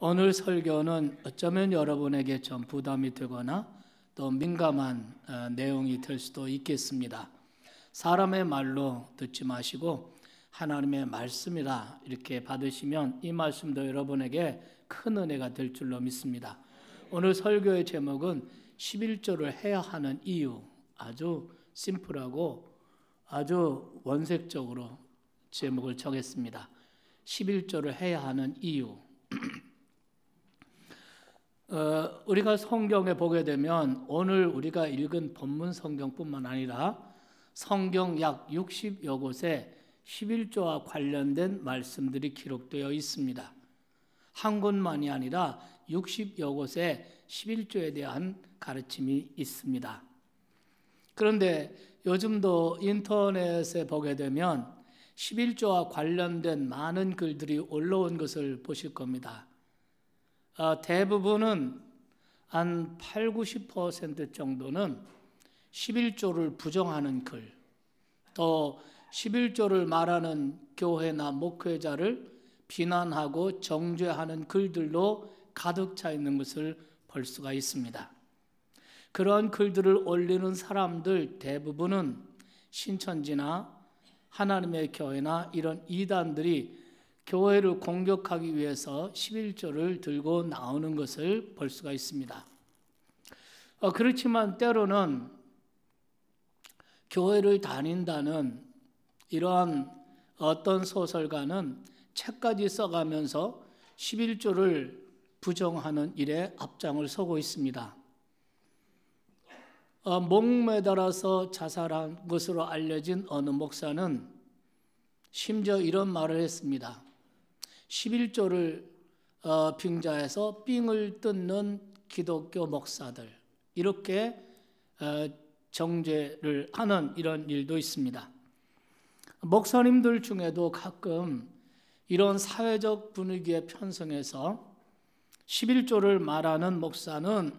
오늘 설교는 어쩌면 여러분에게 좀 부담이 되거나 또 민감한 내용이 될 수도 있겠습니다. 사람의 말로 듣지 마시고 하나님의 말씀이라 이렇게 받으시면 이 말씀도 여러분에게 큰 은혜가 될 줄로 믿습니다. 오늘 설교의 제목은 11조를 해야 하는 이유, 아주 심플하고 아주 원색적으로 제목을 정했습니다. 11조를 해야 하는 이유. 우리가 성경에 보게 되면 오늘 우리가 읽은 본문 성경뿐만 아니라 성경 약 60여 곳에 11조와 관련된 말씀들이 기록되어 있습니다. 한 곳만이 아니라 60여 곳에 11조에 대한 가르침이 있습니다. 그런데 요즘도 인터넷에 보게 되면 11조와 관련된 많은 글들이 올라온 것을 보실 겁니다. 대부분은 한 80-90% 정도는 11조를 부정하는 글, 또 11조를 말하는 교회나 목회자를 비난하고 정죄하는 글들로 가득 차 있는 것을 볼 수가 있습니다. 그런 글들을 올리는 사람들 대부분은 신천지나 하나님의 교회나 이런 이단들이 교회를 공격하기 위해서 11조를 들고 나오는 것을 볼 수가 있습니다. 그렇지만 때로는 교회를 다닌다는 이러한 어떤 소설가는 책까지 써가면서 11조를 부정하는 일에 앞장을 서고 있습니다. 목매달아서 자살한 것으로 알려진 어느 목사는 심지어 이런 말을 했습니다. 11조를 빙자해서 삥을 뜯는 기독교 목사들, 이렇게 정죄를 하는 이런 일도 있습니다. 목사님들 중에도 가끔 이런 사회적 분위기에 편성해서 11조를 말하는 목사는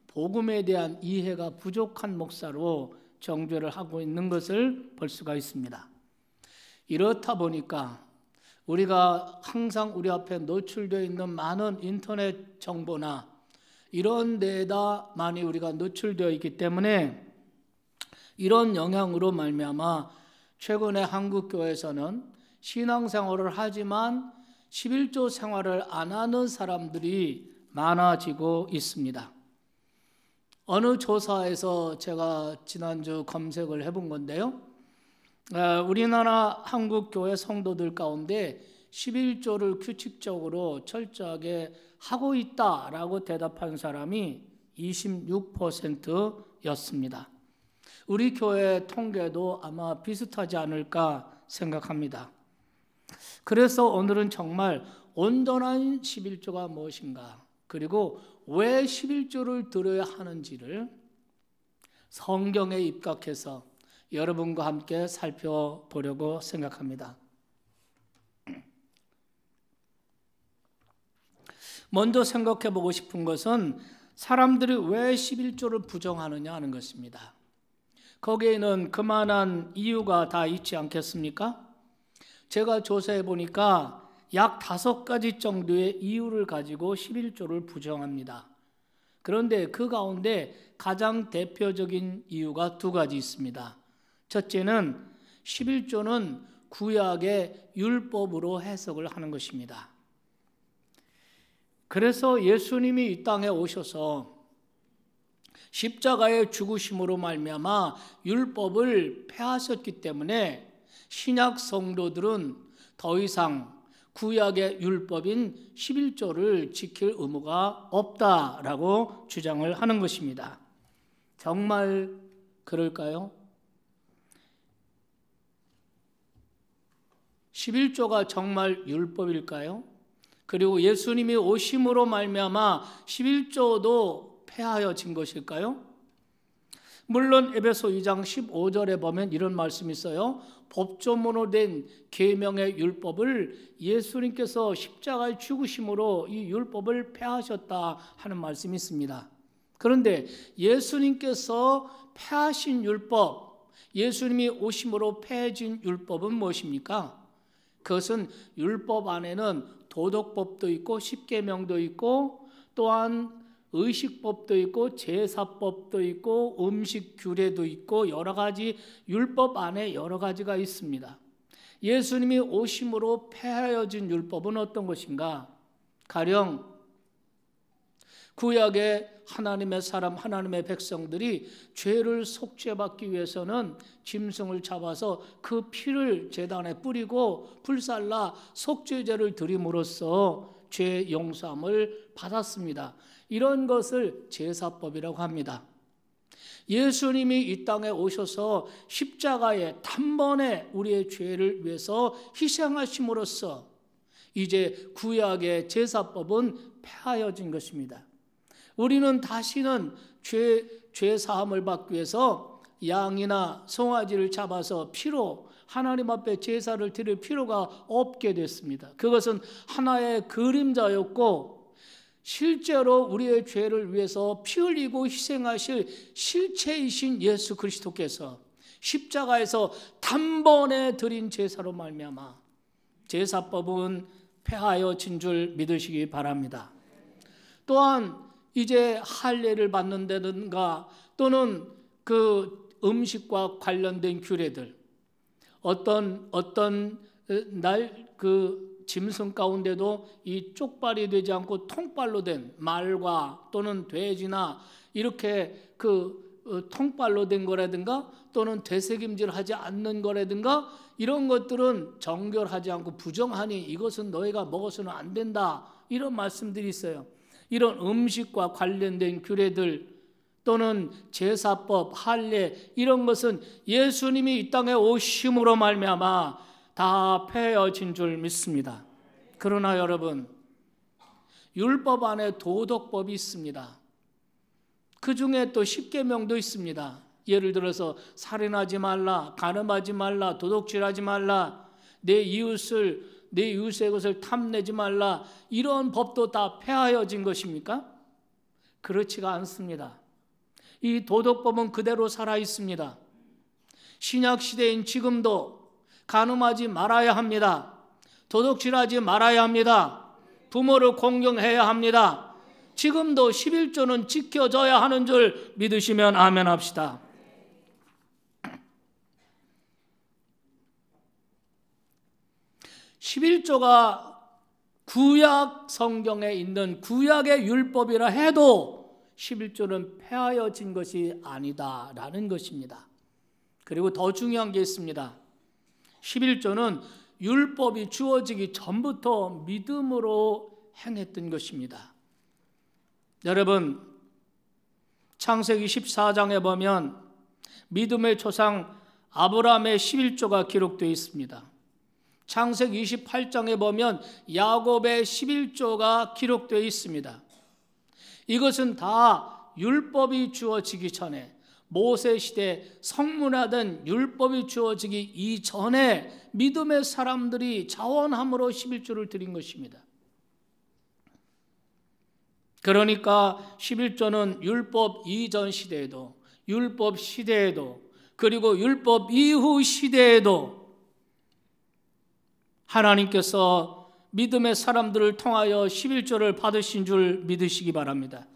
복음에 대한 이해가 부족한 목사로 정죄를 하고 있는 것을 볼 수가 있습니다. 이렇다 보니까 우리가 항상 우리 앞에 노출되어 있는 많은 인터넷 정보나 이런 데에다 많이 우리가 노출되어 있기 때문에 이런 영향으로 말미암아 최근에 한국교회에서는 신앙생활을 하지만 11조 생활을 안 하는 사람들이 많아지고 있습니다. 어느 조사에서 제가 지난주 검색을 해본 건데요, 우리나라 한국교회 성도들 가운데 11조를 규칙적으로 철저하게 하고 있다라고 대답한 사람이 26%였습니다. 우리 교회 통계도 아마 비슷하지 않을까 생각합니다. 그래서 오늘은 정말 온전한 11조가 무엇인가, 그리고 왜 11조를 들어야 하는지를 성경에 입각해서 여러분과 함께 살펴보려고 생각합니다. 먼저 생각해 보고 싶은 것은 사람들이 왜 11조를 부정하느냐 하는 것입니다. 거기에는 그만한 이유가 다 있지 않겠습니까? 제가 조사해 보니까 약 5가지 정도의 이유를 가지고 11조를 부정합니다. 그런데 그 가운데 가장 대표적인 이유가 2가지 있습니다. 첫째는 11조는 구약의 율법으로 해석을 하는 것입니다. 그래서 예수님이 이 땅에 오셔서 십자가의 죽으심으로 말미암아 율법을 폐하셨기 때문에 신약 성도들은 더 이상 구약의 율법인 11조를 지킬 의무가 없다라고 주장을 하는 것입니다. 정말 그럴까요? 11조가 정말 율법일까요? 그리고 예수님이 오심으로 말미암아 11조도 폐하여진 것일까요? 물론 에베소 2장 15절에 보면 이런 말씀이 있어요. 법조문으로 된 계명의 율법을 예수님께서 십자가의 죽으심으로 이 율법을 폐하셨다 하는 말씀이 있습니다. 그런데 예수님께서 폐하신 율법, 예수님이 오심으로 폐해진 율법은 무엇입니까? 그것은 율법 안에는 도덕법도 있고 십계명도 있고 또한 의식법도 있고 제사법도 있고 음식 규례도 있고 여러 가지 율법 안에 여러 가지가 있습니다. 예수님이 오심으로 폐하여진 율법은 어떤 것인가? 가령 구약의 하나님의 사람, 하나님의 백성들이 죄를 속죄받기 위해서는 짐승을 잡아서 그 피를 제단에 뿌리고 불살라 속죄제를 드림으로써 죄 용서함을 받았습니다. 이런 것을 제사법이라고 합니다. 예수님이 이 땅에 오셔서 십자가에 단번에 우리의 죄를 위해서 희생하심으로써 이제 구약의 제사법은 폐하여진 것입니다. 우리는 다시는 죄 사함을 받기 위해서 양이나 송아지를 잡아서 피로 하나님 앞에 제사를 드릴 필요가 없게 됐습니다. 그것은 하나의 그림자였고 실제로 우리의 죄를 위해서 피 흘리고 희생하실 실체이신 예수 그리스도께서 십자가에서 단번에 드린 제사로 말미암아 제사법은 폐하여진 줄 믿으시기 바랍니다. 또한 이제 할례를 받는다든가 또는 그 음식과 관련된 규례들, 어떤 날 그 짐승 가운데도 이 쪽발이 되지 않고 통발로 된 말과 또는 돼지나 이렇게 그 통발로 된 거라든가 또는 되새김질하지 않는 거라든가 이런 것들은 정결하지 않고 부정하니 이것은 너희가 먹어서는 안 된다, 이런 말씀들이 있어요. 이런 음식과 관련된 규례들 또는 제사법, 할례 이런 것은 예수님이 이 땅에 오심으로 말미암아 다 폐해진 줄 믿습니다. 그러나 여러분, 율법 안에 도덕법이 있습니다. 그 중에 또 십계명도 있습니다. 예를 들어서 살인하지 말라, 간음하지 말라, 도둑질하지 말라, 내 이웃의 것을 탐내지 말라, 이런 법도 다 폐하여진 것입니까? 그렇지가 않습니다. 이 도덕법은 그대로 살아 있습니다. 신약 시대인 지금도 간음하지 말아야 합니다. 도둑질하지 말아야 합니다. 부모를 공경해야 합니다. 지금도 11조는 지켜져야 하는 줄 믿으시면 아멘 합시다. (11조가) 구약 성경에 있는 구약의 율법이라 해도 11조는 폐하여진 것이 아니다라는 것입니다. 그리고 더 중요한 게 있습니다. 11조는 율법이 주어지기 전부터 믿음으로 행했던 것입니다. 여러분, 창세기 14장에 보면 믿음의 조상 아브라함의 11조가 기록되어 있습니다. 창세기 28장에 보면 야곱의 11조가 기록되어 있습니다. 이것은 다 율법이 주어지기 전에, 모세 시대 성문화된 율법이 주어지기 이전에 믿음의 사람들이 자원함으로 11조를 드린 것입니다. 그러니까 11조는 율법 이전 시대에도, 율법 시대에도, 그리고 율법 이후 시대에도 하나님께서 믿음의 사람들을 통하여 11조를 받으신 줄 믿으시기 바랍니다.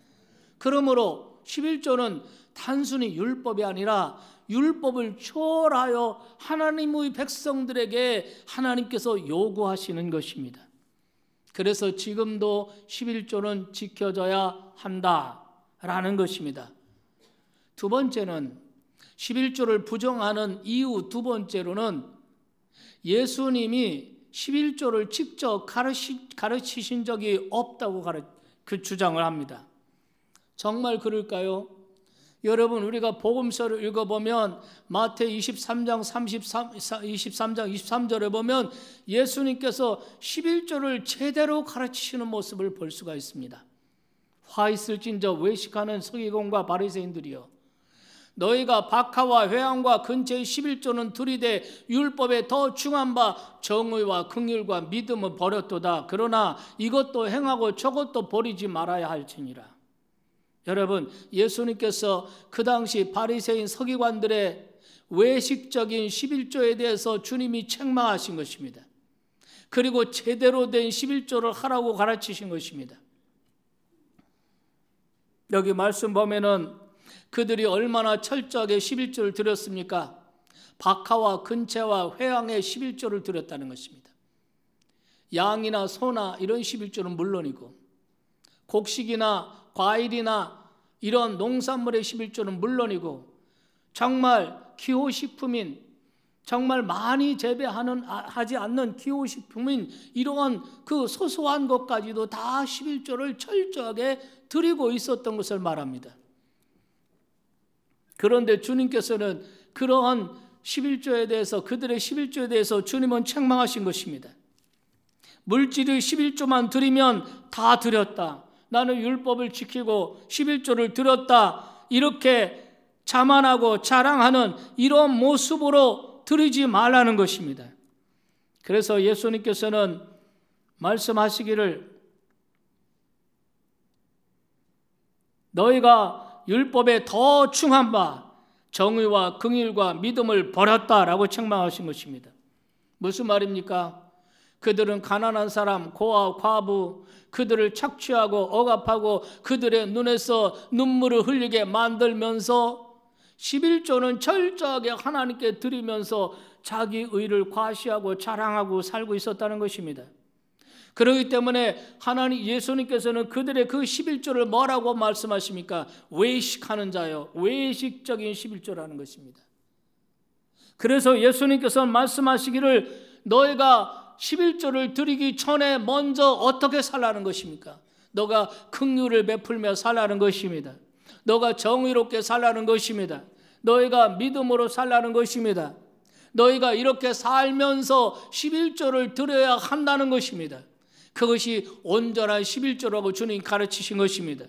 그러므로 11조는 단순히 율법이 아니라 율법을 초월하여 하나님의 백성들에게 하나님께서 요구하시는 것입니다. 그래서 지금도 11조는 지켜져야 한다라는 것입니다. 두 번째는 11조를 부정하는 이유, 두 번째로는 예수님이 11조를 직접 가르치신 적이 없다고 그 주장을 합니다. 정말 그럴까요? 여러분, 우리가 복음서를 읽어보면 마태 23장 23절에 보면 예수님께서 11조를 제대로 가르치시는 모습을 볼 수가 있습니다. 화 있을진저 외식하는 서기관과 바리새인들이여, 너희가 박하와 회당과 근처의 11조는 들이되 율법에 더 중한 바 정의와 긍휼과 믿음을 버렸도다. 그러나 이것도 행하고 저것도 버리지 말아야 할지니라. 여러분, 예수님께서 그 당시 바리새인 서기관들의 외식적인 11조에 대해서 주님이 책망하신 것입니다. 그리고 제대로 된 11조를 하라고 가르치신 것입니다. 여기 말씀 보면은 그들이 얼마나 철저하게 11조를 드렸습니까? 박하와 근채와 회양의 11조를 드렸다는 것입니다. 양이나 소나 이런 11조는 물론이고 곡식이나 과일이나 이런 농산물의 11조는 물론이고 정말 기호식품인 정말 많이 재배하지 않는 기호식품인 이러한 그 소소한 것까지도 다 11조를 철저하게 드리고 있었던 것을 말합니다. 그런데 주님께서는 그러한 11조에 대해서 그들의 11조에 대해서 주님은 책망하신 것입니다. 물질을 11조만 드리면 다 드렸다. 나는 율법을 지키고 11조를 드렸다. 이렇게 자만하고 자랑하는 이런 모습으로 드리지 말라는 것입니다. 그래서 예수님께서는 말씀하시기를 너희가 율법에 더 충한 바 정의와 긍휼과 믿음을 버렸다라고 책망하신 것입니다. 무슨 말입니까? 그들은 가난한 사람, 고아, 과부, 그들을 착취하고 억압하고 그들의 눈에서 눈물을 흘리게 만들면서 11조는 철저하게 하나님께 드리면서 자기 의를 과시하고 자랑하고 살고 있었다는 것입니다. 그렇기 때문에 하나님 예수님께서는 그들의 그 11조를 뭐라고 말씀하십니까? 외식하는 자요. 외식적인 11조라는 것입니다. 그래서 예수님께서는 말씀하시기를 너희가 11조를 드리기 전에 먼저 어떻게 살라는 것입니까? 너가 긍휼을 베풀며 살라는 것입니다. 너가 정의롭게 살라는 것입니다. 너희가 믿음으로 살라는 것입니다. 너희가 이렇게 살면서 11조를 드려야 한다는 것입니다. 그것이 온전한 11조라고 주님 가르치신 것입니다.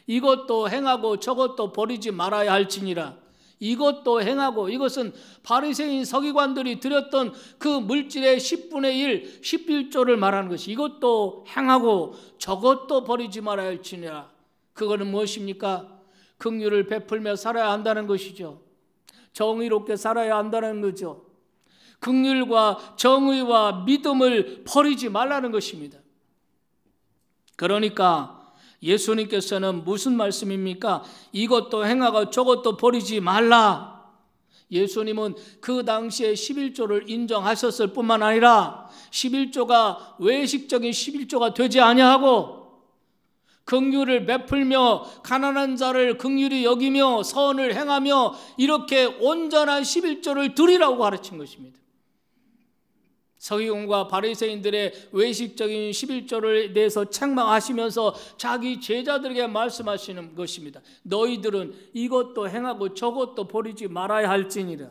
이것도 행하고 저것도 버리지 말아야 할지니라. 이것도 행하고 이것은 바리새인 서기관들이 드렸던 그 물질의 10분의 1, 11조를 말하는 것이 이것도 행하고 저것도 버리지 말아야 할지니라. 그거는 무엇입니까? 긍휼을 베풀며 살아야 한다는 것이죠. 정의롭게 살아야 한다는 거죠. 긍휼과 정의와 믿음을 버리지 말라는 것입니다. 그러니까 예수님께서는 무슨 말씀입니까? 이것도 행하고 저것도 버리지 말라. 예수님은 그 당시에 11조를 인정하셨을 뿐만 아니라 11조가 외식적인 11조가 되지 아니하고 긍휼을 베풀며 가난한 자를 긍휼히 여기며 선을 행하며 이렇게 온전한 11조를 드리라고 가르친 것입니다. 서기관과 바리새인들의 외식적인 11조를 대해서 책망하시면서 자기 제자들에게 말씀하시는 것입니다. 너희들은 이것도 행하고 저것도 버리지 말아야 할지니라.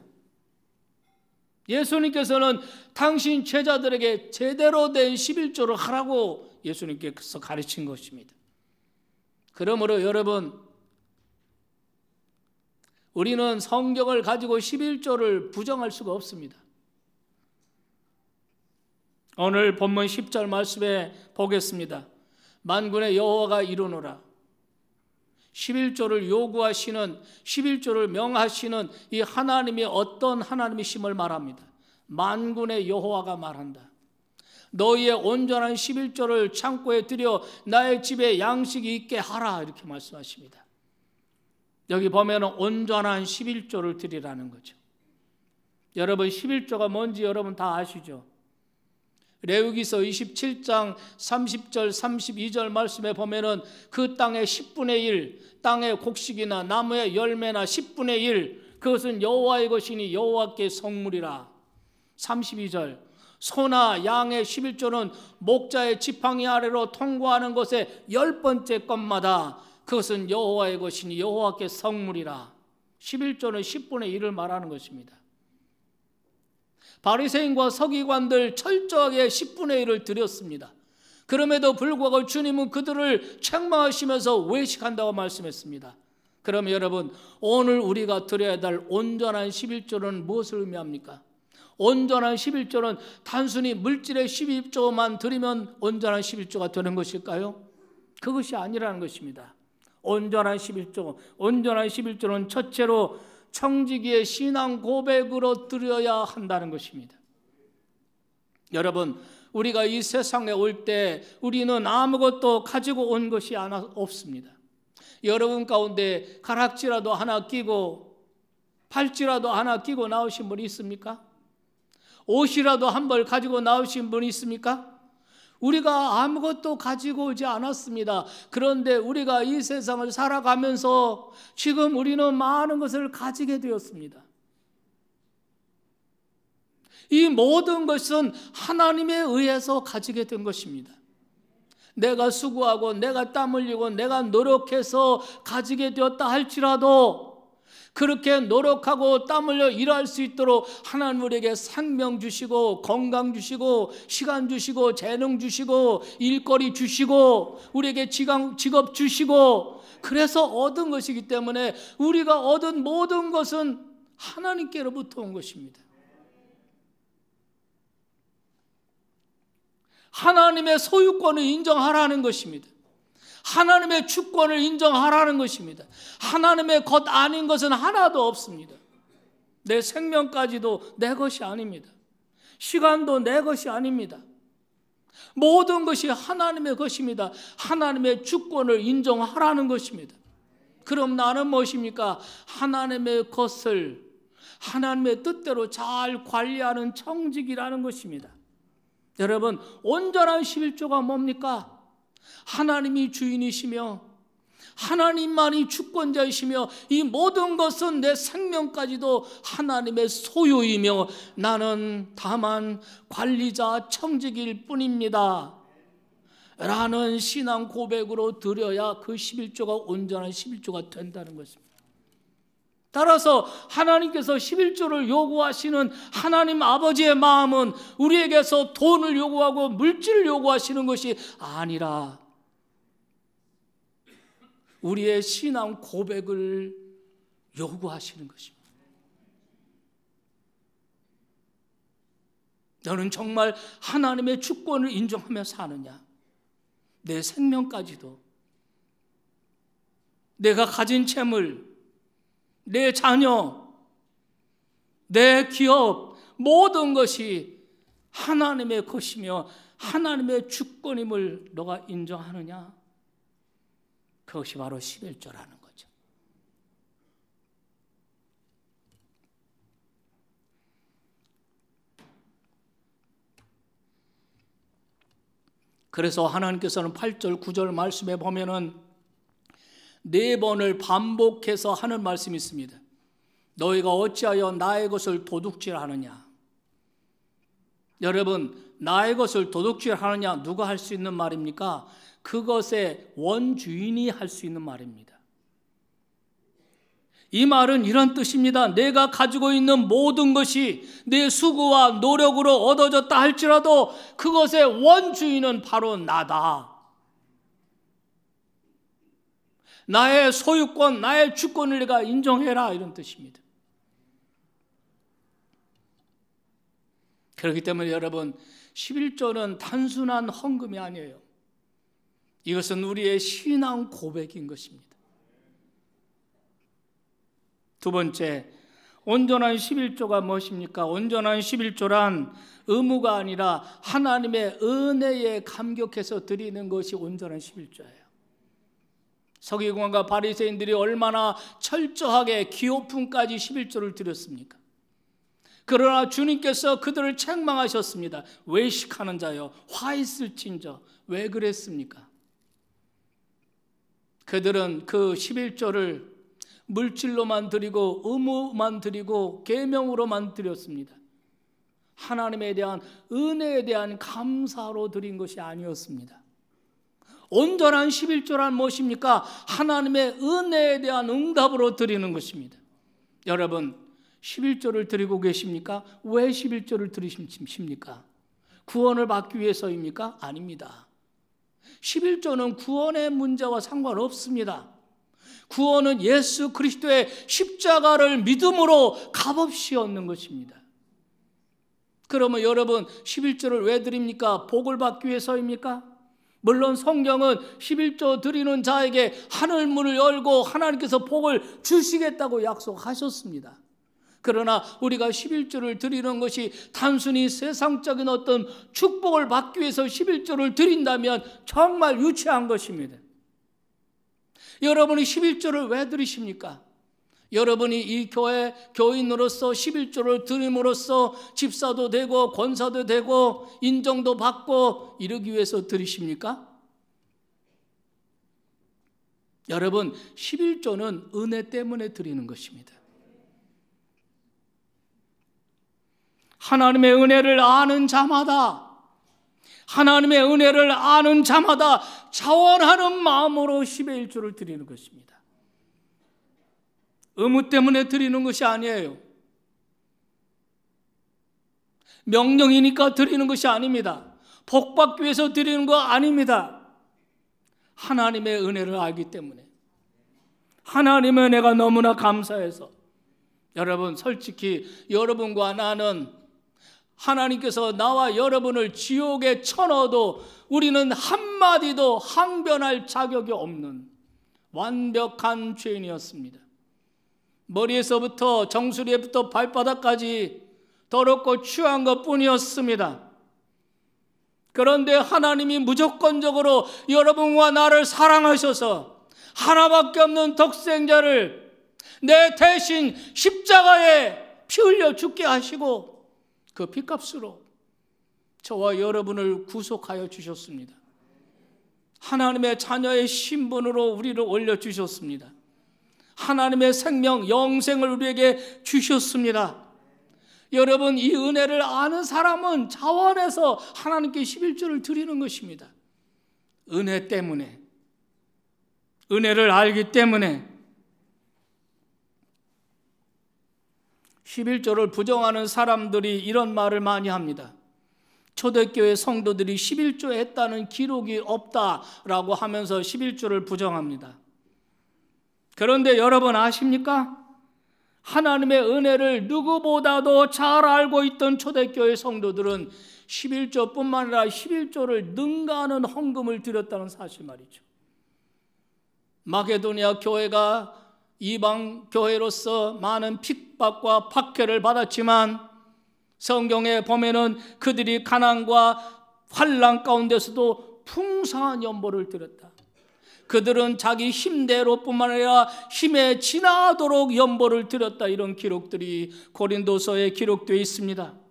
예수님께서는 당신 제자들에게 제대로 된 11조를 하라고 예수님께서 가르친 것입니다. 그러므로 여러분, 우리는 성경을 가지고 11조를 부정할 수가 없습니다. 오늘 본문 10절 말씀에 보겠습니다. 만군의 여호와가 이르노라. 11조를 요구하시는 11조를 명하시는 이 하나님이 어떤 하나님이심을 말합니다. 만군의 여호와가 말한다. 너희의 온전한 11조를 창고에 들여 나의 집에 양식이 있게 하라 이렇게 말씀하십니다. 여기 보면 온전한 11조를 드리라는 거죠. 여러분 11조가 뭔지 여러분 다 아시죠? 레위기서 27장 30절 32절 말씀에 보면은 그 땅의 10분의 1 땅의 곡식이나 나무의 열매나 10분의 1 그것은 여호와의 것이니 여호와께 성물이라. 32절 소나 양의 11조는 목자의 지팡이 아래로 통과하는 것의 10번째 것마다 그것은 여호와의 것이니 여호와께 성물이라. 11조는 10분의 1을 말하는 것입니다. 바리새인과 서기관들 철저하게 10분의 1을 드렸습니다. 그럼에도 불구하고 주님은 그들을 책망하시면서 외식한다고 말씀했습니다. 그럼 여러분 오늘 우리가 드려야 될 온전한 11조는 무엇을 의미합니까? 온전한 11조는 단순히 물질의 12조만 드리면 온전한 11조가 되는 것일까요? 그것이 아니라는 것입니다. 온전한 11조, 온전한 11조는 첫째로 청지기의 신앙 고백으로 드려야 한다는 것입니다. 여러분 우리가 이 세상에 올 때 우리는 아무것도 가지고 온 것이 없습니다. 여러분 가운데 가락지라도 하나 끼고 팔찌라도 하나 끼고 나오신 분이 있습니까? 옷이라도 한 벌 가지고 나오신 분이 있습니까? 우리가 아무것도 가지고 오지 않았습니다. 그런데 우리가 이 세상을 살아가면서 지금 우리는 많은 것을 가지게 되었습니다. 이 모든 것은 하나님에 의해서 가지게 된 것입니다. 내가 수고하고 내가 땀 흘리고 내가 노력해서 가지게 되었다 할지라도 그렇게 노력하고 땀 흘려 일할 수 있도록 하나님 우리에게 생명 주시고 건강 주시고 시간 주시고 재능 주시고 일거리 주시고 우리에게 직업 주시고 그래서 얻은 것이기 때문에 우리가 얻은 모든 것은 하나님께로부터 온 것입니다. 하나님의 소유권을 인정하라는 것입니다. 하나님의 주권을 인정하라는 것입니다. 하나님의 것 아닌 것은 하나도 없습니다. 내 생명까지도 내 것이 아닙니다. 시간도 내 것이 아닙니다. 모든 것이 하나님의 것입니다. 하나님의 주권을 인정하라는 것입니다. 그럼 나는 무엇입니까? 하나님의 것을 하나님의 뜻대로 잘 관리하는 청직이라는 것입니다. 여러분, 온전한 11조가 뭡니까? 하나님이 주인이시며 하나님만이 주권자이시며 이 모든 것은 내 생명까지도 하나님의 소유이며 나는 다만 관리자 청직일 뿐입니다 라는 신앙 고백으로 드려야 그 11조가 온전한 11조가 된다는 것입니다. 따라서 하나님께서 11조를 요구하시는 하나님 아버지의 마음은 우리에게서 돈을 요구하고 물질을 요구하시는 것이 아니라 우리의 신앙 고백을 요구하시는 것입니다. 너는 정말 하나님의 주권을 인정하며 사느냐? 내 생명까지도, 내가 가진 재물, 내 자녀, 내 기업, 모든 것이 하나님의 것이며 하나님의 주권임을 너가 인정하느냐? 그것이 바로 11조라는 거죠. 그래서 하나님께서는 8절, 9절 말씀에 보면은 4번을 반복해서 하는 말씀이 있습니다. 너희가 어찌하여 나의 것을 도둑질하느냐? 여러분, 나의 것을 도둑질하느냐 누가 할 수 있는 말입니까? 그것의 원주인이 할 수 있는 말입니다. 이 말은 이런 뜻입니다. 내가 가지고 있는 모든 것이 내 수고와 노력으로 얻어졌다 할지라도 그것의 원주인은 바로 나다. 나의 소유권, 나의 주권을 내가 인정해라, 이런 뜻입니다. 그렇기 때문에 여러분, 11조는 단순한 헌금이 아니에요. 이것은 우리의 신앙 고백인 것입니다. 두 번째, 온전한 11조가 무엇입니까? 온전한 11조란 의무가 아니라 하나님의 은혜에 감격해서 드리는 것이 온전한 11조예요. 서기관과 바리새인들이 얼마나 철저하게 기호품까지 11조를 드렸습니까? 그러나 주님께서 그들을 책망하셨습니다. 외식하는 자여, 화 있을진저, 왜 그랬습니까? 그들은 그 11조를 물질로만 드리고 의무만 드리고 계명으로만 드렸습니다. 하나님에 대한 은혜에 대한 감사로 드린 것이 아니었습니다. 온전한 11조란 무엇입니까? 하나님의 은혜에 대한 응답으로 드리는 것입니다. 여러분, 11조를 드리고 계십니까? 왜 11조를 드리십니까? 구원을 받기 위해서입니까? 아닙니다. 11조는 구원의 문제와 상관없습니다. 구원은 예수 그리스도의 십자가를 믿음으로 값없이 얻는 것입니다. 그러면 여러분, 11조를 왜 드립니까? 복을 받기 위해서입니까? 물론 성경은 11조 드리는 자에게 하늘 문을 열고 하나님께서 복을 주시겠다고 약속하셨습니다. 그러나 우리가 11조를 드리는 것이 단순히 세상적인 어떤 축복을 받기 위해서 11조를 드린다면 정말 유치한 것입니다. 여러분이 11조를 왜 드리십니까? 여러분이 이 교회 교인으로서 11조를 드림으로써 집사도 되고 권사도 되고 인정도 받고 이러기 위해서 드리십니까? 여러분, 11조는 은혜 때문에 드리는 것입니다. 하나님의 은혜를 아는 자마다, 하나님의 은혜를 아는 자마다 자원하는 마음으로 11조를 드리는 것입니다. 의무 때문에 드리는 것이 아니에요. 명령이니까 드리는 것이 아닙니다. 복받기 위해서 드리는 거 아닙니다. 하나님의 은혜를 알기 때문에, 하나님의 은혜가 너무나 감사해서. 여러분, 솔직히 여러분과 나는 하나님께서 나와 여러분을 지옥에 쳐넣어도 우리는 한마디도 항변할 자격이 없는 완벽한 죄인이었습니다. 머리에서부터 정수리에부터 발바닥까지 더럽고 추한 것뿐이었습니다. 그런데 하나님이 무조건적으로 여러분과 나를 사랑하셔서 하나밖에 없는 독생자를 내 대신 십자가에 피 흘려 죽게 하시고 그 피값으로 저와 여러분을 구속하여 주셨습니다. 하나님의 자녀의 신분으로 우리를 올려주셨습니다. 하나님의 생명, 영생을 우리에게 주셨습니다. 여러분, 이 은혜를 아는 사람은 자원해서 하나님께 11조를 드리는 것입니다. 은혜 때문에, 은혜를 알기 때문에. 11조를 부정하는 사람들이 이런 말을 많이 합니다. 초대교회 성도들이 11조 했다는 기록이 없다라고 하면서 11조를 부정합니다. 그런데 여러분 아십니까? 하나님의 은혜를 누구보다도 잘 알고 있던 초대교회 성도들은 11조뿐만 아니라 11조를 능가하는 헌금을 드렸다는 사실 말이죠. 마게도니아 교회가 이방 교회로서 많은 핍박과 박해를 받았지만 성경에 보면은 그들이 가난과 환난 가운데서도 풍성한 연보를 드렸다. 그들은 자기 힘대로뿐만 아니라 힘에 지나도록 연보를 드렸다. 이런 기록들이 고린도서에 기록되어 있습니다.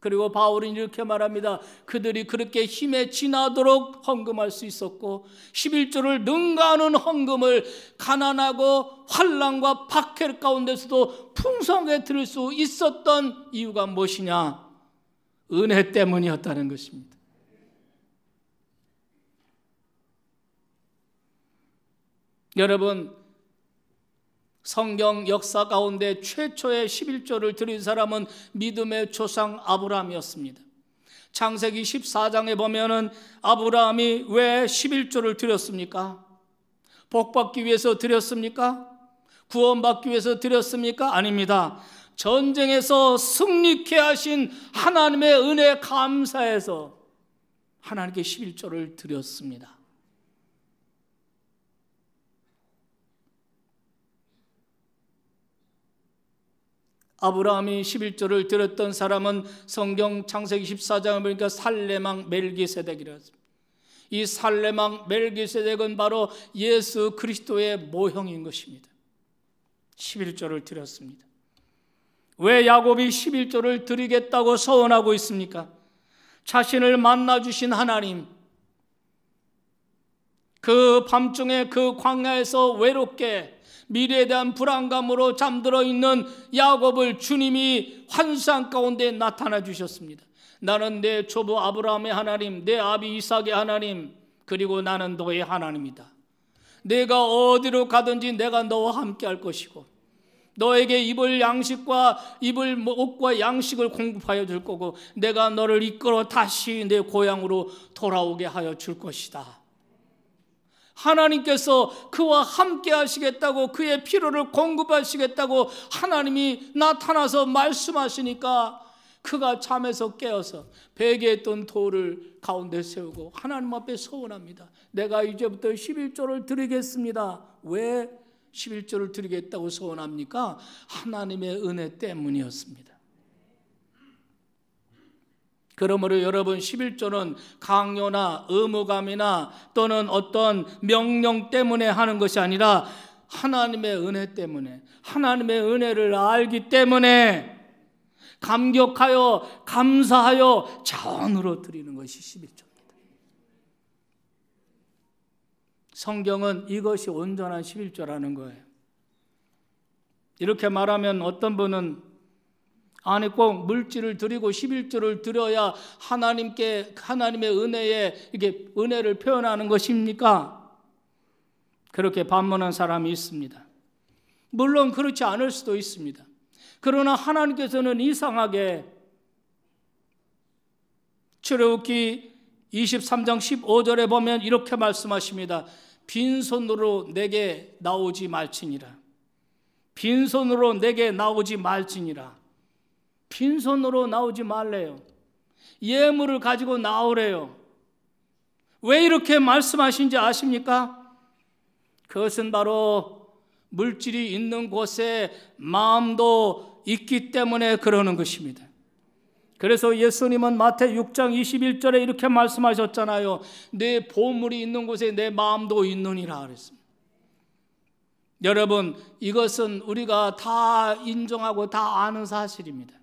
그리고 바울은 이렇게 말합니다. 그들이 그렇게 힘에 지나도록 헌금할 수 있었고 11조를 능가하는 헌금을 가난하고 환난과 박해 가운데서도 풍성하게 드릴 수 있었던 이유가 무엇이냐? 은혜 때문이었다는 것입니다. 여러분, 성경 역사 가운데 최초의 11조를 드린 사람은 믿음의 조상 아브라함이었습니다. 창세기 14장에 보면은 아브라함이 왜 11조를 드렸습니까? 복받기 위해서 드렸습니까? 구원받기 위해서 드렸습니까? 아닙니다. 전쟁에서 승리케 하신 하나님의 은혜에 감사해서 하나님께 11조를 드렸습니다. 아브라함이 11조를 드렸던 사람은 성경 창세기 14장을 보니까 살레망 멜기세덱이라고 했습니다. 이 살레망 멜기세덱은 바로 예수 그리스도의 모형인 것입니다. 11조를 드렸습니다. 왜 야곱이 11조를 드리겠다고 서원하고 있습니까? 자신을 만나주신 하나님, 그 밤중에 그 광야에서 외롭게 미래에 대한 불안감으로 잠들어 있는 야곱을 주님이 환상 가운데 나타나 주셨습니다. 나는 내 조부 아브라함의 하나님, 내 아비 이삭의 하나님, 그리고 나는 너의 하나님이다. 내가 어디로 가든지 내가 너와 함께 할 것이고 너에게 입을 양식과 입을 옷과 양식을 공급하여 줄 거고 내가 너를 이끌어 다시 내 고향으로 돌아오게 하여 줄 것이다. 하나님께서 그와 함께 하시겠다고, 그의 필요를 공급하시겠다고 하나님이 나타나서 말씀하시니까 그가 잠에서 깨어서 베개에 있던 돌을 가운데 세우고 하나님 앞에 서원합니다. 내가 이제부터 11조를 드리겠습니다. 왜? 11조를 드리겠다고 소원합니까? 하나님의 은혜 때문이었습니다. 그러므로 여러분, 11조는 강요나 의무감이나 또는 어떤 명령 때문에 하는 것이 아니라 하나님의 은혜 때문에, 하나님의 은혜를 알기 때문에 감격하여 감사하여 자원으로 드리는 것이 11조입니다. 성경은 이것이 온전한 11조라는 거예요. 이렇게 말하면 어떤 분은 아니 꼭 물질을 드리고 11조를 드려야 하나님의 은혜에 이게 은혜를 표현하는 것입니까? 그렇게 반문한 사람이 있습니다. 물론 그렇지 않을 수도 있습니다. 그러나 하나님께서는 이상하게 출애굽기 23장 15절에 보면 이렇게 말씀하십니다. 빈손으로 내게 나오지 말지니라. 빈손으로 내게 나오지 말지니라. 빈손으로 나오지 말래요. 예물을 가지고 나오래요. 왜 이렇게 말씀하신지 아십니까? 그것은 바로 물질이 있는 곳에 마음도 있기 때문에 그러는 것입니다. 그래서 예수님은 마태 6장 21절에 이렇게 말씀하셨잖아요. 내 보물이 있는 곳에 내 마음도 있느니라 그랬습니다. 여러분, 이것은 우리가 다 인정하고 다 아는 사실입니다.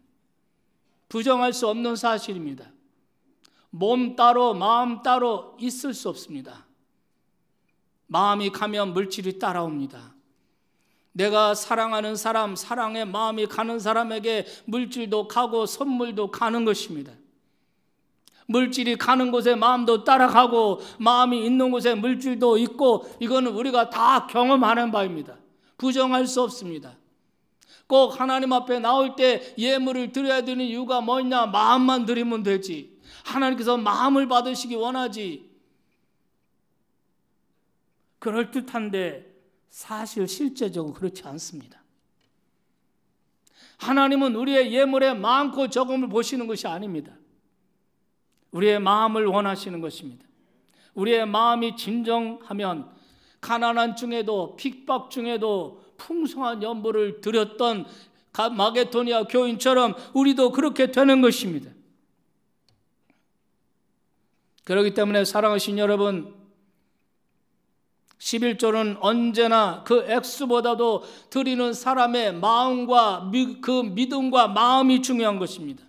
부정할 수 없는 사실입니다. 몸 따로 마음 따로 있을 수 없습니다. 마음이 가면 물질이 따라옵니다. 내가 사랑하는 사람, 사랑의 마음이 가는 사람에게 물질도 가고 선물도 가는 것입니다. 물질이 가는 곳에 마음도 따라가고 마음이 있는 곳에 물질도 있고, 이거는 우리가 다 경험하는 바입니다. 부정할 수 없습니다. 꼭 하나님 앞에 나올 때 예물을 드려야 되는 이유가 뭐냐? 마음만 드리면 되지. 하나님께서 마음을 받으시기 원하지. 그럴듯한데 사실 실제적으로 그렇지 않습니다. 하나님은 우리의 예물의 많고 적음을 보시는 것이 아닙니다. 우리의 마음을 원하시는 것입니다. 우리의 마음이 진정하면 가난한 중에도 핍박 중에도 풍성한 연보를 드렸던 마게도니아 교인처럼 우리도 그렇게 되는 것입니다. 그렇기 때문에 사랑하신 여러분, 11조는 언제나 그 액수보다도 드리는 사람의 마음과 그 믿음과 마음이 중요한 것입니다.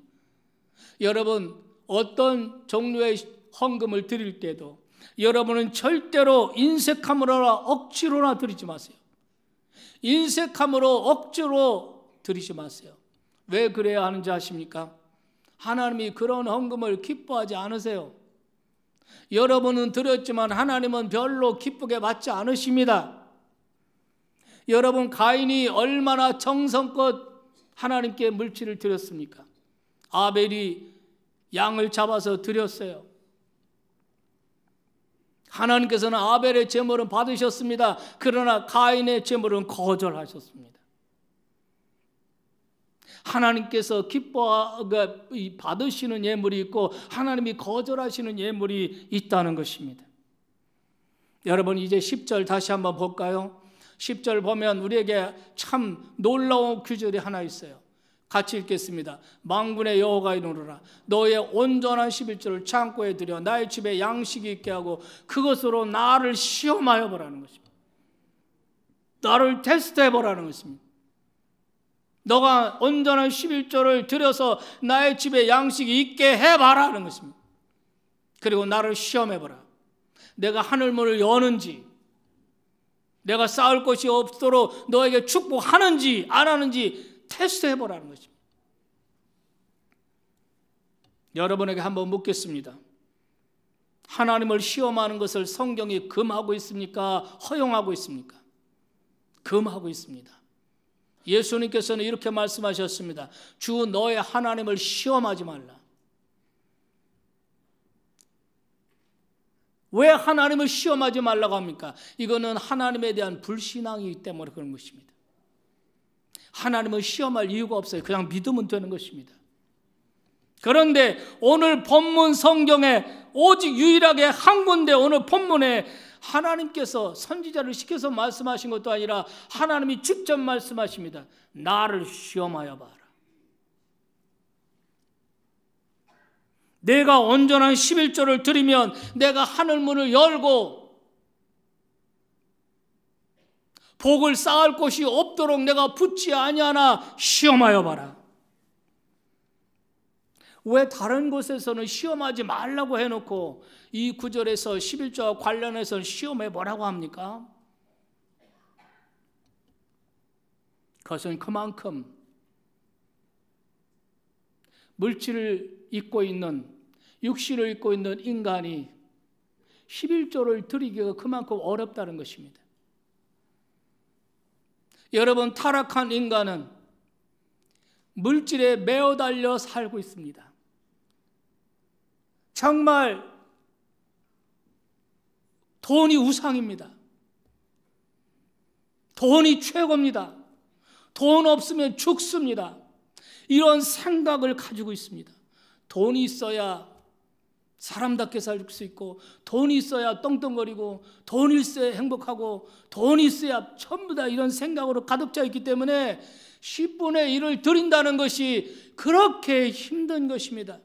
여러분, 어떤 종류의 헌금을 드릴 때도 여러분은 절대로 인색함으로나 억지로나 드리지 마세요. 인색함으로 억지로 드리지 마세요. 왜 그래야 하는지 아십니까? 하나님이 그런 헌금을 기뻐하지 않으세요. 여러분은 드렸지만 하나님은 별로 기쁘게 받지 않으십니다. 여러분, 가인이 얼마나 정성껏 하나님께 물질을 드렸습니까? 아벨이 양을 잡아서 드렸어요. 하나님께서는 아벨의 제물은 받으셨습니다. 그러나 가인의 제물은 거절하셨습니다. 하나님께서 받으시는 예물이 있고 하나님이 거절하시는 예물이 있다는 것입니다. 여러분, 이제 10절 다시 한번 볼까요? 10절 보면 우리에게 참 놀라운 규절이 하나 있어요. 같이 읽겠습니다. 만군의 여호와가 이르노라. 너의 온전한 11조를 창고에 들여 나의 집에 양식이 있게 하고 그것으로 나를 시험하여 보라는 것입니다. 나를 테스트해 보라는 것입니다. 너가 온전한 11조를 들여서 나의 집에 양식이 있게 해봐라는 것입니다. 그리고 나를 시험해보라. 내가 하늘문을 여는지, 내가 쌓을 것이 없도록 너에게 축복하는지 안 하는지 테스트해보라는 것입니다. 여러분에게 한번 묻겠습니다. 하나님을 시험하는 것을 성경이 금하고 있습니까? 허용하고 있습니까? 금하고 있습니다. 예수님께서는 이렇게 말씀하셨습니다. 주 너의 하나님을 시험하지 말라. 왜 하나님을 시험하지 말라고 합니까? 이거는 하나님에 대한 불신앙이기 때문에 그런 것입니다. 하나님을 시험할 이유가 없어요. 그냥 믿으면 되는 것입니다. 그런데 오늘 본문 성경에 오직 유일하게 한 군데 오늘 본문에 하나님께서 선지자를 시켜서 말씀하신 것도 아니라 하나님이 직접 말씀하십니다. 나를 시험하여 봐라. 내가 온전한 11조를 드리면 내가 하늘문을 열고 복을 쌓을 곳이 없도록 내가 붙지 아니하나 시험하여 봐라. 왜 다른 곳에서는 시험하지 말라고 해놓고 이 구절에서 11조와 관련해서 시험해 보라고 합니까? 그것은 그만큼 물질을 입고 있는, 육신을 입고 있는 인간이 11조를 드리기가 그만큼 어렵다는 것입니다. 여러분, 타락한 인간은 물질에 매어 달려 살고 있습니다. 정말 돈이 우상입니다. 돈이 최고입니다. 돈 없으면 죽습니다. 이런 생각을 가지고 있습니다. 돈이 있어야 사람답게 살 수 있고, 돈이 있어야 떵떵거리고, 돈이 있어야 행복하고, 돈이 있어야 전부 다 이런 생각으로 가득 차 있기 때문에 10분의 1을 드린다는 것이 그렇게 힘든 것입니다.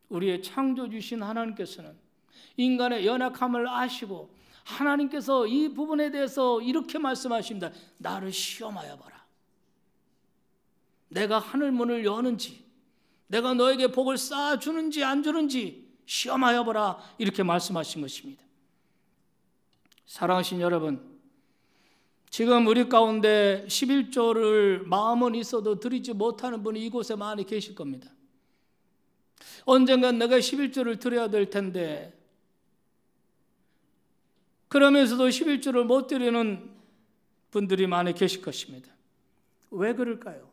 우리의 창조주신 하나님께서는 인간의 연약함을 아시고 하나님께서 이 부분에 대해서 이렇게 말씀하십니다. 나를 시험하여 봐라. 내가 하늘문을 여는지, 내가 너에게 복을 쌓아주는지 안 주는지 시험하여 보라, 이렇게 말씀하신 것입니다. 사랑하신 여러분, 지금 우리 가운데 11조를 마음은 있어도 드리지 못하는 분이 이곳에 많이 계실 겁니다. 언젠간 내가 11조를 드려야 될 텐데 그러면서도 11조를 못 드리는 분들이 많이 계실 것입니다. 왜 그럴까요?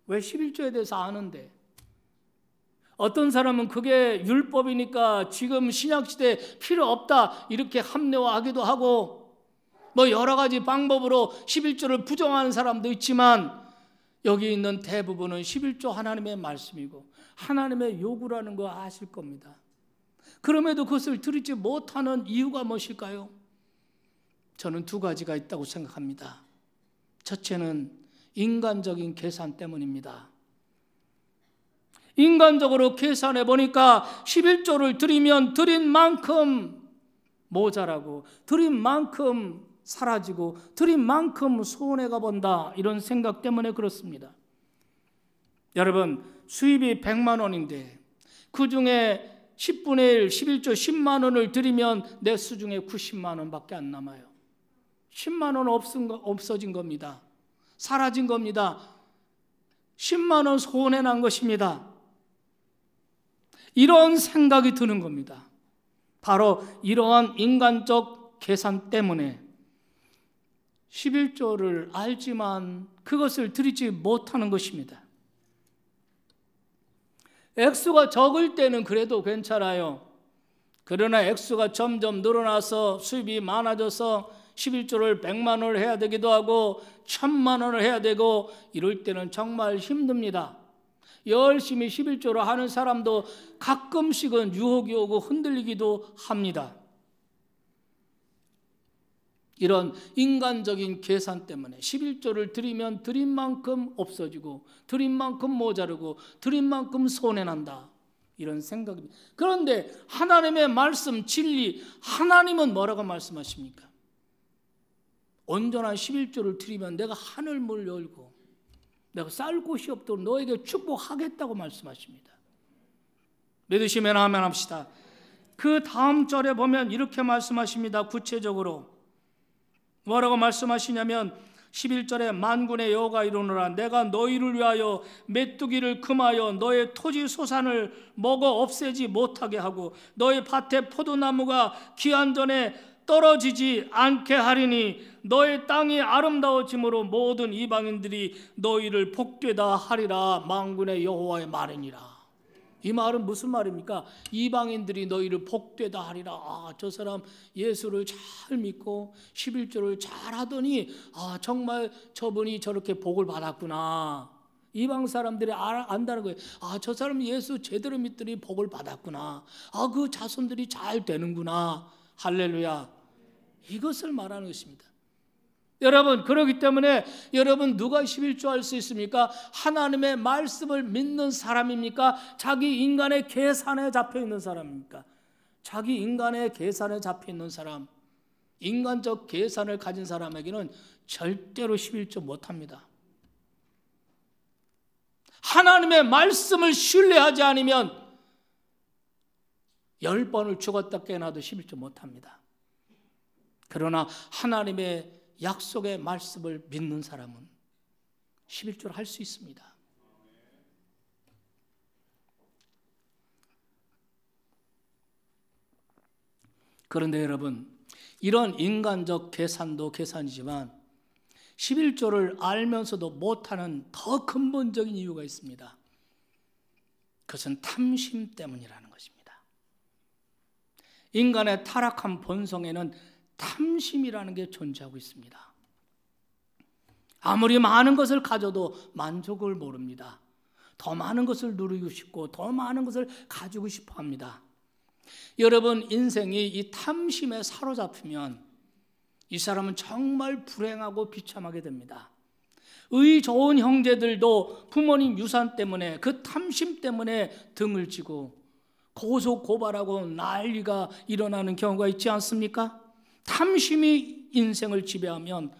왜 11조에 대해서 아는데? 어떤 사람은 그게 율법이니까 지금 신약시대에 필요 없다 이렇게 합리화하기도 하고, 뭐 여러 가지 방법으로 11조를 부정하는 사람도 있지만, 여기 있는 대부분은 11조 하나님의 말씀이고 하나님의 요구라는 거 아실 겁니다. 그럼에도 그것을 드리지 못하는 이유가 무엇일까요? 저는 두 가지가 있다고 생각합니다. 첫째는 인간적인 계산 때문입니다. 인간적으로 계산해 보니까 11조를 드리면 드린 만큼 모자라고, 드린 만큼 사라지고, 드린 만큼 손해가 본다, 이런 생각 때문에 그렇습니다. 여러분, 수입이 100만 원인데 그 중에 10분의 1, 11조 10만 원을 드리면 내 수중에 90만 원밖에 안 남아요. 10만 원 없어진 겁니다. 사라진 겁니다. 10만 원 손해난 것입니다. 이런 생각이 드는 겁니다. 바로 이러한 인간적 계산 때문에 11조를 알지만 그것을 드리지 못하는 것입니다. 액수가 적을 때는 그래도 괜찮아요. 그러나 액수가 점점 늘어나서 수입이 많아져서 11조를 100만 원을 해야 되기도 하고 1000만 원을 해야 되고 이럴 때는 정말 힘듭니다. 열심히 11조를 하는 사람도 가끔씩은 유혹이 오고 흔들리기도 합니다. 이런 인간적인 계산 때문에 11조를 드리면 드린 만큼 없어지고, 드린 만큼 모자르고, 드린 만큼 손해난다, 이런 생각입니다. 그런데 하나님의 말씀, 진리, 하나님은 뭐라고 말씀하십니까? 온전한 11조를 드리면 내가 하늘문을 열고 내가 쌀 곳이 없도록 너에게 축복하겠다고 말씀하십니다. 믿으시면 아멘 합시다. 그 다음 절에 보면 이렇게 말씀하십니다. 구체적으로 뭐라고 말씀하시냐면 11절에 만군의 여호와가 이르노라, 내가 너희를 위하여 메뚜기를 금하여 너의 토지 소산을 먹어 없애지 못하게 하고 너의 밭에 포도나무가 기한 전에 떨어지지 않게 하리니 너의 땅이 아름다워짐으로 모든 이방인들이 너희를 복되다 하리라. 만군의 여호와의 말이니라. 이 말은 무슨 말입니까? 이방인들이 너희를 복되다 하리라. 아, 저 사람 예수를 잘 믿고 11조를 잘 하더니 정말 저분이 저렇게 복을 받았구나. 이방 사람들이 안다는 거예요. 저 사람 예수 제대로 믿더니 복을 받았구나. 그 자손들이 잘 되는구나 할렐루야. 이것을 말하는 것입니다. 여러분, 그렇기 때문에 여러분 누가 11조 할 수 있습니까? 하나님의 말씀을 믿는 사람입니까? 자기 인간의 계산에 잡혀 있는 사람입니까? 자기 인간의 계산에 잡혀 있는 사람, 인간적 계산을 가진 사람에게는 절대로 11조 못합니다. 하나님의 말씀을 신뢰하지 않으면 10번을 죽었다 깨어나도 11조 못합니다. 그러나 하나님의 약속의 말씀을 믿는 사람은 11조를 할 수 있습니다. 그런데 여러분, 이런 인간적 계산도 계산이지만 11조를 알면서도 못하는 더 근본적인 이유가 있습니다. 그것은 탐심 때문이라는 것입니다. 인간의 타락한 본성에는 탐심이라는 게 존재하고 있습니다. 아무리 많은 것을 가져도 만족을 모릅니다. 더 많은 것을 누리고 싶고 더 많은 것을 가지고 싶어 합니다. 여러분, 인생이 이 탐심에 사로잡히면 이 사람은 정말 불행하고 비참하게 됩니다. 의 좋은 형제들도 부모님 유산 때문에, 그 탐심 때문에 등을 지고 고소 고발하고 난리가 일어나는 경우가 있지 않습니까? 탐심이 인생을 지배하면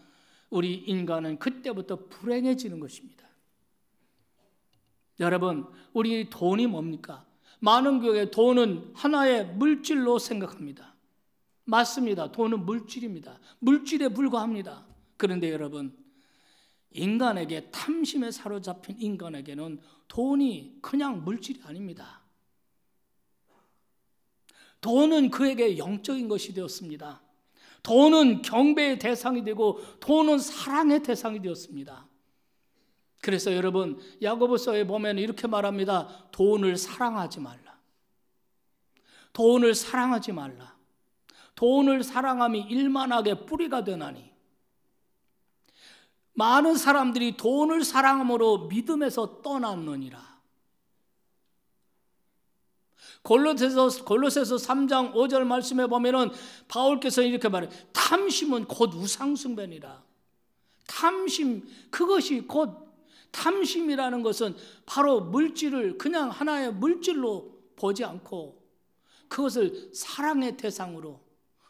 우리 인간은 그때부터 불행해지는 것입니다. 여러분, 우리 돈이 뭡니까? 많은 교회 돈은 하나의 물질로 생각합니다. 맞습니다. 돈은 물질입니다. 물질에 불과합니다. 그런데 여러분, 인간에게, 탐심에 사로잡힌 인간에게는 돈이 그냥 물질이 아닙니다. 돈은 그에게 영적인 것이 되었습니다. 돈은 경배의 대상이 되고 돈은 사랑의 대상이 되었습니다. 그래서 여러분, 야고보서에 보면 이렇게 말합니다. 돈을 사랑하지 말라. 돈을 사랑하지 말라. 돈을 사랑함이 일만하게 뿌리가 되나니. 많은 사람들이 돈을 사랑함으로 믿음에서 떠났느니라. 골로새서 3장 5절 말씀에 보면은 바울께서 이렇게 말해요. 탐심은 곧 우상숭배니라. 탐심, 그것이 곧, 탐심이라는 것은 바로 물질을 그냥 하나의 물질로 보지 않고 그것을 사랑의 대상으로,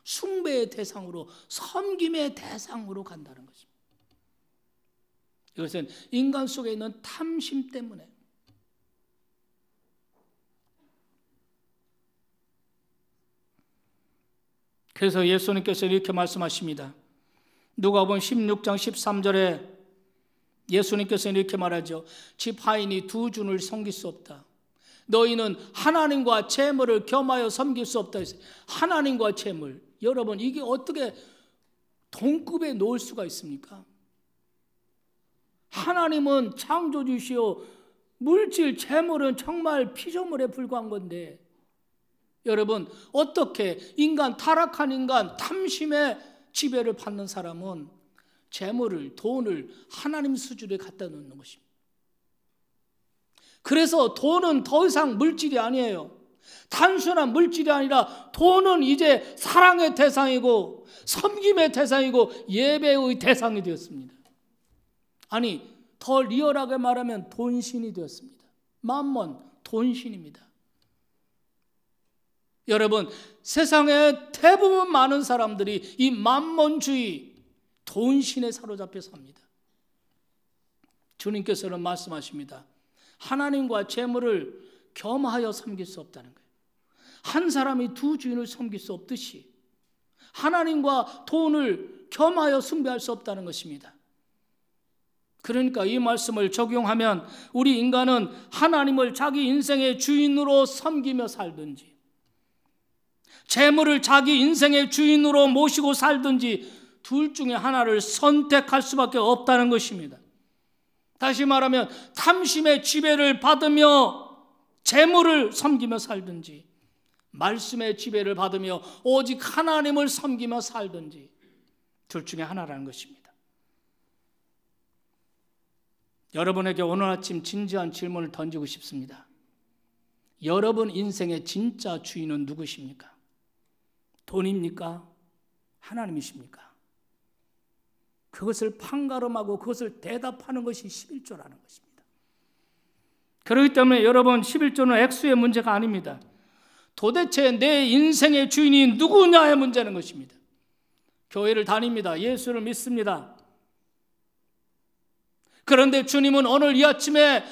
숭배의 대상으로, 섬김의 대상으로 간다는 것입니다. 이것은 인간 속에 있는 탐심 때문에. 그래서 예수님께서 이렇게 말씀하십니다. 누가복음 16장 13절에 예수님께서 이렇게 말하죠. 집 하인이 두 주를 섬길 수 없다. 너희는 하나님과 재물을 겸하여 섬길 수 없다 했어요. 하나님과 재물, 여러분, 이게 어떻게 동급에 놓을 수가 있습니까? 하나님은 창조주시오, 물질, 재물은 정말 피조물에 불과한 건데, 여러분, 어떻게 인간, 타락한 인간, 탐심의 지배를 받는 사람은 재물을, 돈을 하나님 수준에 갖다 놓는 것입니다. 그래서 돈은 더 이상 물질이 아니에요. 단순한 물질이 아니라 돈은 이제 사랑의 대상이고 섬김의 대상이고 예배의 대상이 되었습니다. 아니, 더 리얼하게 말하면 돈신이 되었습니다. 맘몬, 돈신입니다. 여러분, 세상에 대부분 많은 사람들이 이 맘몬주의, 돈신에 사로잡혀 삽니다. 주님께서는 말씀하십니다. 하나님과 재물을 겸하여 섬길 수 없다는 거예요. 한 사람이 두 주인을 섬길 수 없듯이 하나님과 돈을 겸하여 숭배할 수 없다는 것입니다. 그러니까 이 말씀을 적용하면 우리 인간은 하나님을 자기 인생의 주인으로 섬기며 살든지, 재물을 자기 인생의 주인으로 모시고 살든지 둘 중에 하나를 선택할 수밖에 없다는 것입니다. 다시 말하면 탐심의 지배를 받으며 재물을 섬기며 살든지, 말씀의 지배를 받으며 오직 하나님을 섬기며 살든지, 둘 중에 하나라는 것입니다. 여러분에게 오늘 아침 진지한 질문을 던지고 싶습니다. 여러분 인생의 진짜 주인은 누구십니까? 돈입니까? 하나님이십니까? 그것을 판가름하고 그것을 대답하는 것이 11조라는 것입니다. 그렇기 때문에 여러분, 11조는 액수의 문제가 아닙니다. 도대체 내 인생의 주인이 누구냐의 문제는 것입니다. 교회를 다닙니다. 예수를 믿습니다. 그런데 주님은 오늘 이 아침에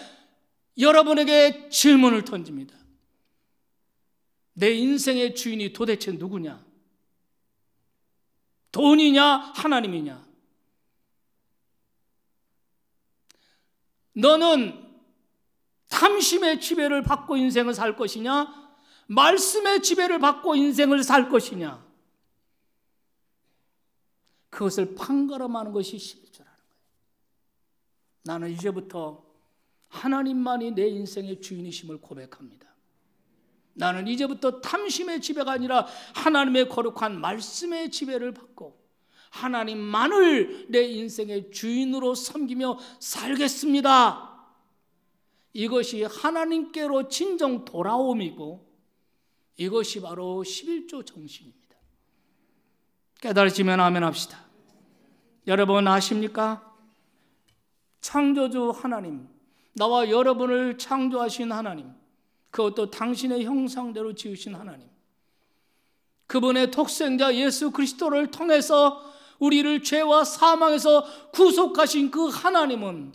여러분에게 질문을 던집니다. 내 인생의 주인이 도대체 누구냐? 돈이냐? 하나님이냐? 너는 탐심의 지배를 받고 인생을 살 것이냐? 말씀의 지배를 받고 인생을 살 것이냐? 그것을 판가름하는 것이 11조라는 거예요. 나는 이제부터 하나님만이 내 인생의 주인이심을 고백합니다. 나는 이제부터 탐심의 지배가 아니라 하나님의 거룩한 말씀의 지배를 받고 하나님만을 내 인생의 주인으로 섬기며 살겠습니다. 이것이 하나님께로 진정 돌아옴이고 이것이 바로 11조 정신입니다. 깨달으시면 아멘 합시다. 여러분 아십니까? 창조주 하나님, 나와 여러분을 창조하신 하나님, 그것도 당신의 형상대로 지으신 하나님, 그분의 독생자 예수 그리스도를 통해서 우리를 죄와 사망에서 구속하신 그 하나님은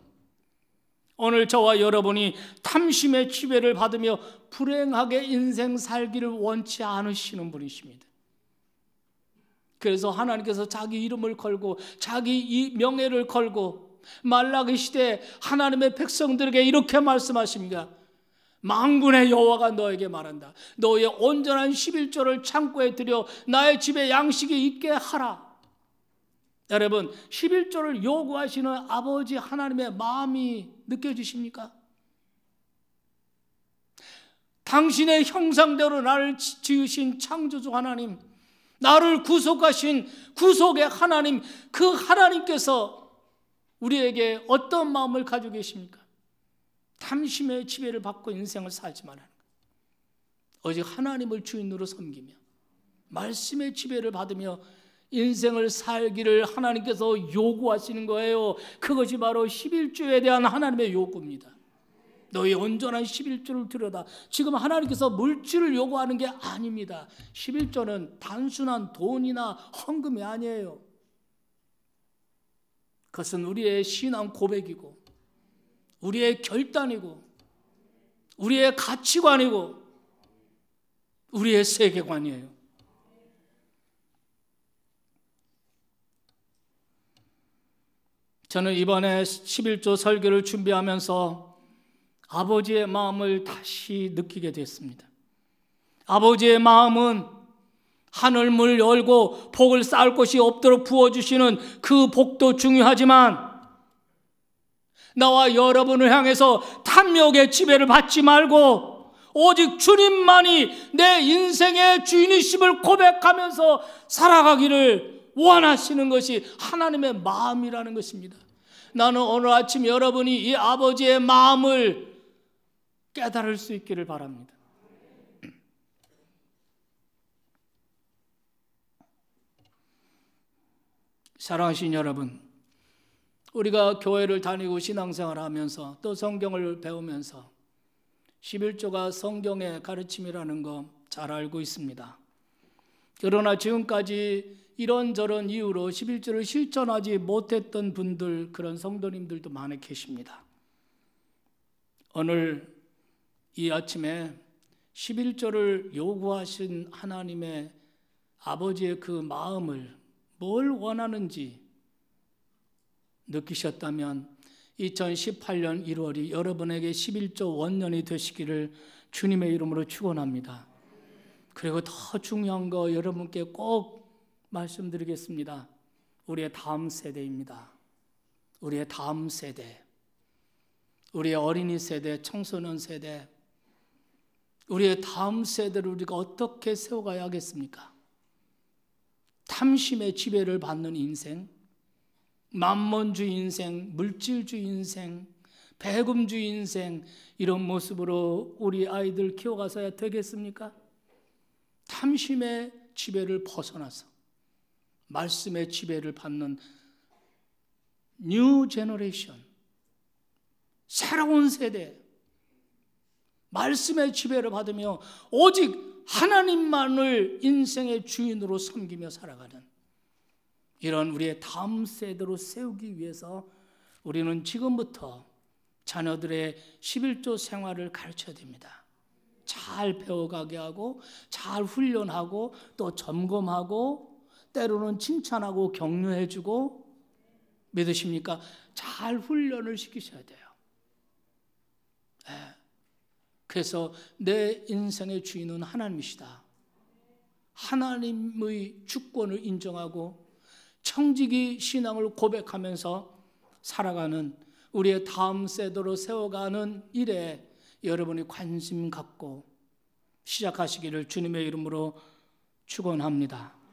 오늘 저와 여러분이 탐심의 지배를 받으며 불행하게 인생 살기를 원치 않으시는 분이십니다. 그래서 하나님께서 자기 이름을 걸고 자기 명예를 걸고 말라기 시대에 하나님의 백성들에게 이렇게 말씀하십니다. 만군의 여호와가 너에게 말한다. 너의 온전한 11조를 창고에 들여 나의 집에 양식이 있게 하라. 여러분, 11조를 요구하시는 아버지 하나님의 마음이 느껴지십니까? 당신의 형상대로 나를 지으신 창조주 하나님, 나를 구속하신 구속의 하나님, 그 하나님께서 우리에게 어떤 마음을 가지고 계십니까? 탐심의 지배를 받고 인생을 살지 말라는 것. 오직 하나님을 주인으로 섬기며 말씀의 지배를 받으며 인생을 살기를 하나님께서 요구하시는 거예요. 그것이 바로 11조에 대한 하나님의 요구입니다. 너의 온전한 11조를 들여다. 지금 하나님께서 물질을 요구하는 게 아닙니다. 11조는 단순한 돈이나 헌금이 아니에요. 그것은 우리의 신앙 고백이고 우리의 결단이고 우리의 가치관이고 우리의 세계관이에요. 저는 이번에 11조 설교를 준비하면서 아버지의 마음을 다시 느끼게 됐습니다. 아버지의 마음은 하늘문을 열고 복을 쌓을 곳이 없도록 부어주시는 그 복도 중요하지만 나와 여러분을 향해서 탐욕의 지배를 받지 말고 오직 주님만이 내 인생의 주인이심을 고백하면서 살아가기를 원하시는 것이 하나님의 마음이라는 것입니다. 나는 오늘 아침 여러분이 이 아버지의 마음을 깨달을 수 있기를 바랍니다. 사랑하신 여러분, 우리가 교회를 다니고 신앙생활을 하면서 또 성경을 배우면서 11조가 성경의 가르침이라는 거 잘 알고 있습니다. 그러나 지금까지 이런저런 이유로 11조를 실천하지 못했던 분들, 그런 성도님들도 많이 계십니다. 오늘 이 아침에 11조를 요구하신 하나님의 아버지의 그 마음을 뭘 원하는지 느끼셨다면 2018년 1월이 여러분에게 11조 원년이 되시기를 주님의 이름으로 축원합니다. 그리고 더 중요한 거 여러분께 꼭 말씀드리겠습니다. 우리의 다음 세대입니다. 우리의 다음 세대, 우리의 어린이 세대, 청소년 세대, 우리의 다음 세대를 우리가 어떻게 세워가야 하겠습니까? 탐심의 지배를 받는 인생, 만몬주의 인생, 물질주의 인생, 배금주의 인생, 이런 모습으로 우리 아이들 키워가서야 되겠습니까? 탐심의 지배를 벗어나서 말씀의 지배를 받는 뉴 제너레이션, 새로운 세대, 말씀의 지배를 받으며 오직 하나님만을 인생의 주인으로 섬기며 살아가는 이런 우리의 다음 세대로 세우기 위해서 우리는 지금부터 자녀들의 11조 생활을 가르쳐야 됩니다. 잘 배워가게 하고 잘 훈련하고 또 점검하고 때로는 칭찬하고 격려해주고, 믿으십니까? 잘 훈련을 시키셔야 돼요. 그래서 내 인생의 주인은 하나님이시다, 하나님의 주권을 인정하고 청지기 신앙을 고백하면서 살아가는 우리의 다음 세대로 세워가는 일에 여러분이 관심 갖고 시작하시기를 주님의 이름으로 축원합니다.